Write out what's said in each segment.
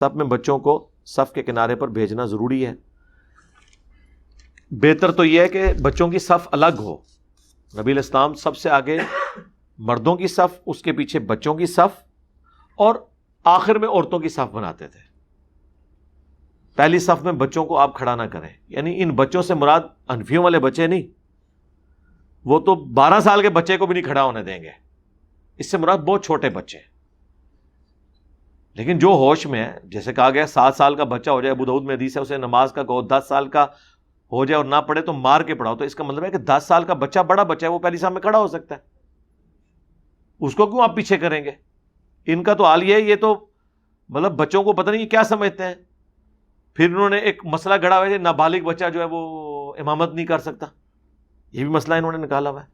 صف میں بچوں کو صف کے کنارے پر بھیجنا ضروری ہے. بہتر تو یہ ہے کہ بچوں کی صف الگ ہو. نبی علیہ السلام سب سے آگے مردوں کی صف، اس کے پیچھے بچوں کی صف، اور آخر میں عورتوں کی صف بناتے تھے. پہلی صف میں بچوں کو آپ کھڑا نہ کریں. یعنی ان بچوں سے مراد حنفیوں والے بچے نہیں، وہ تو 12 سال کے بچے کو بھی نہیں کھڑا ہونے دیں گے. اس سے مراد بہت چھوٹے بچے. لیکن جو ہوش میں ہے، جیسے کہا گیا 7 سال کا بچہ ہو جائے، ابو داؤد میں حدیث ہے، اسے نماز کا کہو، 10 سال کا ہو جائے اور نہ پڑھے تو مار کے پڑھاؤ. تو اس کا مطلب ہے کہ 10 سال کا بچہ بڑا بچہ ہے، وہ پہلی صف میں کھڑا ہو سکتا ہے. اس کو کیوں آپ پیچھے کریں گے؟ ان کا تو حال یہ ہے، یہ تو مطلب بچوں کو پتہ نہیں کیا سمجھتے ہیں. پھر انہوں نے ایک مسئلہ گڑا ہوا ہے، نابالغ بچہ جو ہے وہ امامت نہیں کر سکتا. یہ بھی مسئلہ انہوں نے نکالا ہوا ہے.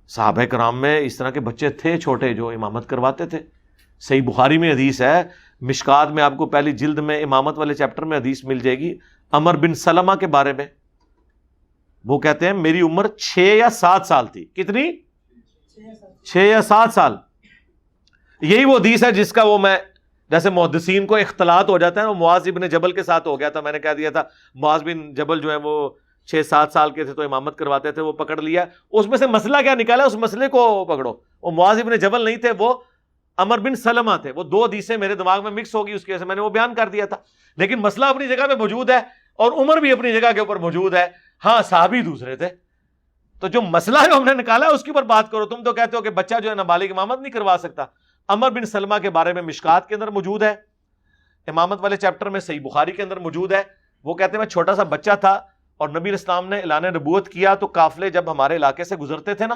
صحابہ کرام میں اس طرح کے بچے تھے چھوٹے جو امامت کرواتے تھے. صحیح بخاری میں حدیث ہے، مشکات میں آپ کو پہلی جلد میں امامت والے چیپٹر میں حدیث مل جائے گی، عمر بن سلمہ کے بارے میں. وہ کہتے ہیں میری عمر 6 یا 7 سال تھی. کتنی؟ 6 یا 7 سال. یہی وہ حدیث ہے جس کا وہ میں جیسے محدثین کو اختلاط ہو جاتا ہے، وہ معاذ بن جبل کے ساتھ ہو گیا تھا. میں نے کہہ دیا تھا معاذ بن جبل جو ہے وہ 6-7 سال کے تھے تو امامت کرواتے تھے، وہ پکڑ لیا. اس میں سے مسئلہ کیا نکالا، اس مسئلے کو پکڑو. وہ معاذ بن جبل نہیں تھے، وہ عمر بن سلمہ تھے. وہ 2 حدیثیں میرے دماغ میں مکس ہو گئی، اس کی وجہ سے میں نے وہ بیان کر دیا تھا. لیکن مسئلہ اپنی جگہ پہ موجود ہے اور عمر بھی اپنی جگہ کے اوپر موجود ہے. ہاں صحابی دوسرے تھے. تو جو مسئلہ جو ہم نے نکالا ہے اس کے اوپر بات کرو. تم تو کہتے ہو کہ بچہ جو ہے نابالغ امامت نہیں کروا سکتا. عمر بن سلمہ کے بارے میں مشکات کے اندر موجود ہے، امامت والے چیپٹر میں صحیح بخاری کے اندر موجود ہے. وہ کہتے ہیں میں چھوٹا سا بچہ تھا اور نبی علیہ السلام نے اعلان نبوت کیا تو قافلے جب ہمارے علاقے سے گزرتے تھے نا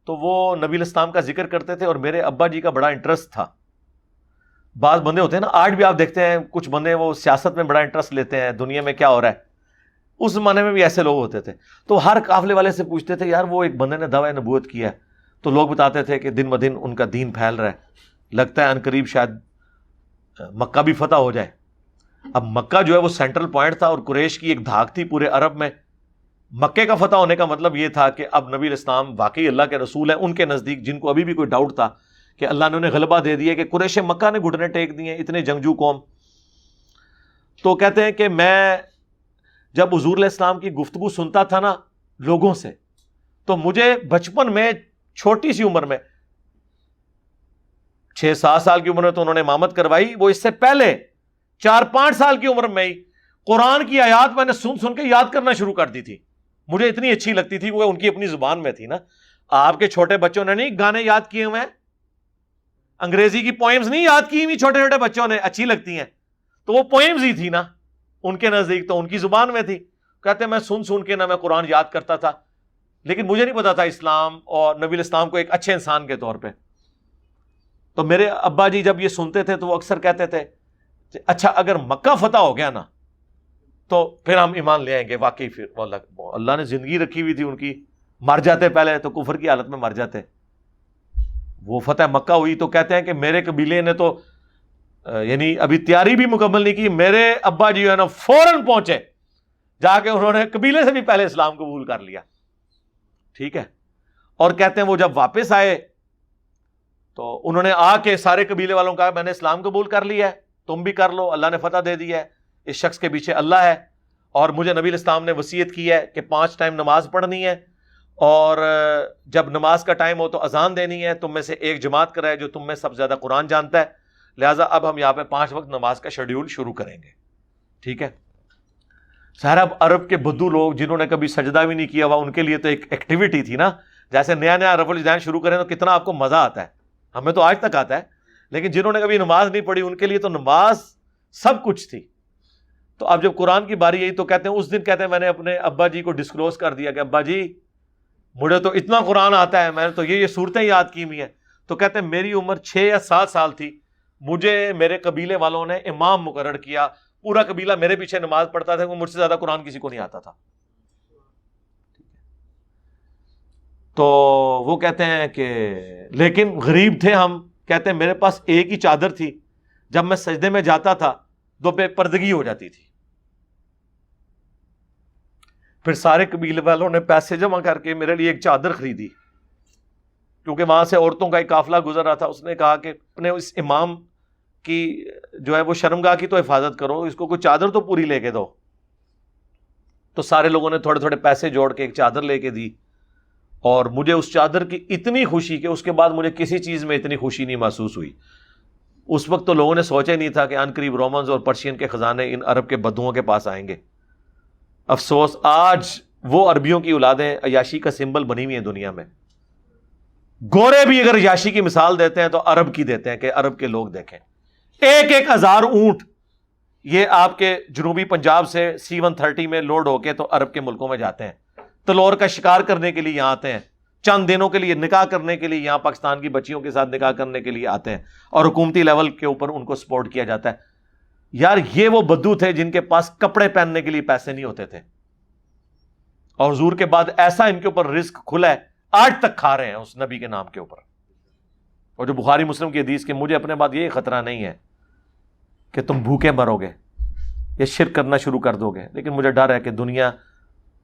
تو وہ نبی علیہ السلام کا ذکر کرتے تھے اور میرے ابا جی کا بڑا انٹرسٹ تھا. بعض بندے ہوتے ہیں نا، آج بھی آپ دیکھتے ہیں کچھ بندے وہ سیاست میں بڑا انٹرسٹ لیتے ہیں، دنیا میں کیا ہو رہا ہے. اس زمانے میں بھی ایسے لوگ ہوتے تھے. تو ہر قافلے والے سے پوچھتے تھے یار وہ ایک بندے نے دعوی نبوت کیا ہے. تو لوگ بتاتے تھے کہ دن بدن ان کا دین پھیل رہا ہے، لگتا ہے عنقریب شاید مکہ بھی فتح ہو جائے. اب مکہ جو ہے وہ سینٹرل پوائنٹ تھا اور قریش کی ایک دھاک تھی پورے عرب میں. مکے کا فتح ہونے کا مطلب یہ تھا کہ اب نبی علیہ السلام واقعی اللہ کے رسول ہیں. ان کے نزدیک جن کو ابھی بھی کوئی ڈاؤٹ تھا کہ اللہ نے انہیں غلبہ دے دیا، کہ قریش مکہ نے گھٹنے ٹیک دیے، اتنے جنگجو قوم. تو کہتے ہیں کہ میں جب حضور علیہ السلام کی گفتگو سنتا تھا نا لوگوں سے، تو مجھے بچپن میں چھوٹی سی عمر میں 6-7 سال کی عمر میں تو انہوں نے امامت کروائی. وہ اس سے پہلے 4-5 سال کی عمر میں ہی قرآن کی آیات میں نے سن سن کے یاد کرنا شروع کر دی تھی. مجھے اتنی اچھی لگتی تھی، وہ ان کی اپنی زبان میں تھی نا. آپ کے چھوٹے بچوں نے نہیں گانے یاد کیے ہوئے ہیں، انگریزی کی پوئمز نہیں یاد کی ہوئی چھوٹے چھوٹے بچوں نے، اچھی لگتی ہیں تو وہ پوئمز ہی تھی نا ان کے نزدیک، تو ان کی زبان میں تھی. کہتے میں سن سن کے نا میں قرآن یاد کرتا تھا، لیکن مجھے نہیں پتا تھا اسلام اور نبی الاسلام کو ایک اچھے انسان کے طور پہ. تو میرے ابا جی جب یہ سنتے تھے تو وہ اکثر کہتے تھے اچھا اگر مکہ فتح ہو گیا نا تو پھر ہم ایمان لے آئیں گے. واقعی پھر اللہ نے زندگی رکھی ہوئی تھی ان کی، مر جاتے پہلے تو کفر کی حالت میں مر جاتے. وہ فتح مکہ ہوئی تو کہتے ہیں کہ میرے قبیلے نے تو یعنی ابھی تیاری بھی مکمل نہیں کی، میرے ابا جی ہے نا فوراً پہنچے، جا کے انہوں نے قبیلے سے بھی پہلے اسلام قبول کر لیا. ٹھیک ہے. اور کہتے ہیں وہ جب واپس آئے تو انہوں نے آ کے سارے قبیلے والوں کا میں نے اسلام قبول کر لیا ہے، تم بھی کر لو، اللہ نے فتح دے دی ہے، اس شخص کے پیچھے اللہ ہے. اور مجھے نبی علیہ السلام نے وصیت کی ہے کہ 5 ٹائم نماز پڑھنی ہے، اور جب نماز کا ٹائم ہو تو اذان دینی ہے. تم میں سے ایک جماعت کرائے جو تم میں سب سے زیادہ قرآن جانتا ہے. لہٰذا اب ہم یہاں پہ 5 وقت نماز کا شیڈیول شروع کریں گے. ٹھیک ہے. سارا اب عرب کے بدو لوگ جنہوں نے کبھی سجدہ بھی نہیں کیا ہوا، ان کے لیے تو ایک ایکٹیویٹی تھی نا. جیسے نیا نیا رفع الاذان شروع کریں تو کتنا آپ کو مزہ آتا ہے، ہمیں تو آج تک آتا ہے، لیکن جنہوں نے کبھی نماز نہیں پڑھی ان کے لیے تو نماز سب کچھ تھی. تو اب جب قرآن کی باری آئی تو کہتے ہیں اس دن کہتے ہیں میں نے اپنے ابا جی کو ڈسکلوز کر دیا کہ ابا جی مجھے تو اتنا قرآن آتا ہے، میں نے تو یہ صورتیں یاد کی ہوئی ہیں. تو کہتے ہیں میری عمر 6 یا 7 سال تھی، مجھے میرے قبیلے والوں نے امام مقرر کیا، پورا قبیلہ میرے پیچھے نماز پڑھتا تھا، مجھ سے زیادہ قرآن کسی کو نہیں آتا تھا. تو وہ کہتے ہیں کہ لیکن غریب تھے ہم. کہتے ہیں میرے پاس ایک ہی چادر تھی، جب میں سجدے میں جاتا تھا تو بے پردگی ہو جاتی تھی. پھر سارے قبیلے والوں نے پیسے جمع کر کے میرے لیے ایک چادر خریدی، کیونکہ وہاں سے عورتوں کا ایک قافلہ گزر رہا تھا. اس نے کہا کہ اپنے اس امام کی جو ہے وہ شرمگاہ کی تو حفاظت کرو، اس کو کوئی چادر تو پوری لے کے دو. تو سارے لوگوں نے تھوڑے تھوڑے پیسے جوڑ کے ایک چادر لے کے دی، اور مجھے اس چادر کی اتنی خوشی کہ اس کے بعد مجھے کسی چیز میں اتنی خوشی نہیں محسوس ہوئی. اس وقت تو لوگوں نے سوچا ہی نہیں تھا کہ عنقریب رومنز اور پرشین کے خزانے ان عرب کے بدوؤں کے پاس آئیں گے. افسوس آج وہ عربیوں کی اولادیں عیاشی کا سمبل بنی ہوئی ہیں دنیا میں. گورے بھی اگر عیاشی کی مثال دیتے ہیں تو عرب کی دیتے ہیں کہ عرب کے لوگ دیکھیں 1,000 اونٹ یہ آپ کے جنوبی پنجاب سے C-130 میں لوڈ ہو کے تو عرب کے ملکوں میں جاتے ہیں، تلور کا شکار کرنے کے لیے یہاں آتے ہیں، چند دنوں کے لیے نکاح کرنے کے لیے یہاں پاکستان کی بچیوں کے ساتھ نکاح کرنے کے لیے آتے ہیں، اور حکومتی لیول کے اوپر ان کو سپورٹ کیا جاتا ہے. یار یہ وہ بدو تھے جن کے پاس کپڑے پہننے کے لیے پیسے نہیں ہوتے تھے، اور حضور کے بعد ایسا ان کے اوپر رزق کھلا ہے، آج تک کھا رہے ہیں اس نبی کے نام کے اوپر. اور جو بخاری مسلم کی حدیث کہ مجھے اپنے بعد یہ خطرہ نہیں ہے کہ تم بھوکے مرو گے یا شرک کرنا شروع کر دو گے، لیکن مجھے ڈر ہے کہ دنیا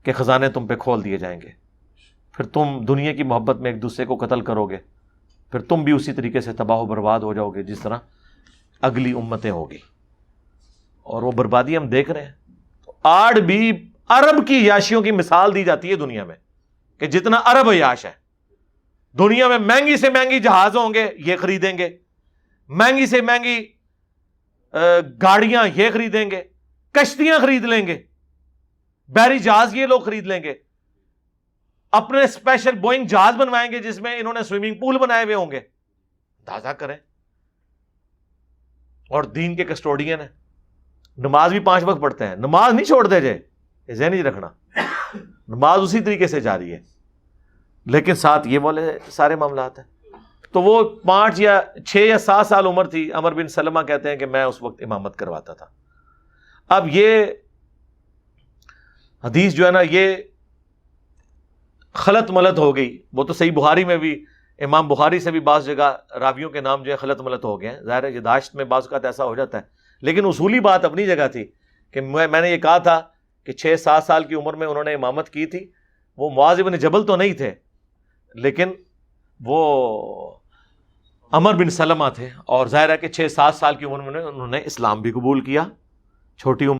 کے خزانے تم پہ کھول دیے جائیں گے، پھر تم دنیا کی محبت میں ایک دوسرے کو قتل کرو گے، پھر تم بھی اسی طریقے سے تباہ و برباد ہو جاؤ گے جس طرح اگلی امتیں ہوگی. اور وہ بربادی ہم دیکھ رہے ہیں. تو آج بھی عرب کی عیاشیوں کی مثال دی جاتی ہے دنیا میں کہ جتنا عرب عیاش ہے، دنیا میں مہنگی سے مہنگی جہاز ہوں گے یہ خریدیں گے، مہنگی سے مہنگی گاڑیاں یہ خریدیں گے، کشتیاں خرید لیں گے، بحری جہاز یہ لوگ خرید لیں گے، اپنے اسپیشل بوئنگ جہاز بنوائیں گے جس میں انہوں نے سوئمنگ پول بنائے ہوئے ہوں گے. اندازہ کریں. اور دین کے کسٹوڈین ہیں، نماز بھی 5 وقت پڑھتے ہیں، نماز نہیں چھوڑ دے جائے، یہ ذہن نہیں رکھنا، نماز اسی طریقے سے جاری ہے، لیکن ساتھ یہ والے سارے معاملات ہیں. تو وہ 5 یا 6 یا 7 سال عمر تھی. عمر بن سلمہ کہتے ہیں کہ میں اس وقت امامت کرواتا تھا. اب یہ حدیث جو ہے نا یہ خلط ملط ہو گئی. وہ تو صحیح بخاری میں بھی امام بخاری سے بھی بعض جگہ راویوں کے نام جو ہے خلط ملط ہو گئے ہیں. ظاہر ہے یاداشت میں بعض اوقات ایسا ہو جاتا ہے، لیکن اصولی بات اپنی جگہ تھی کہ میں نے یہ کہا تھا کہ 6-7 سال کی عمر میں انہوں نے امامت کی تھی. وہ معاذ بن جبل تو نہیں تھے، لیکن وہ عمر بن سلمہ تھے، اور ظاہر ہے کہ 6-7 سال کی عمر میں انہوں نے اسلام بھی قبول کیا. چھوٹی عمر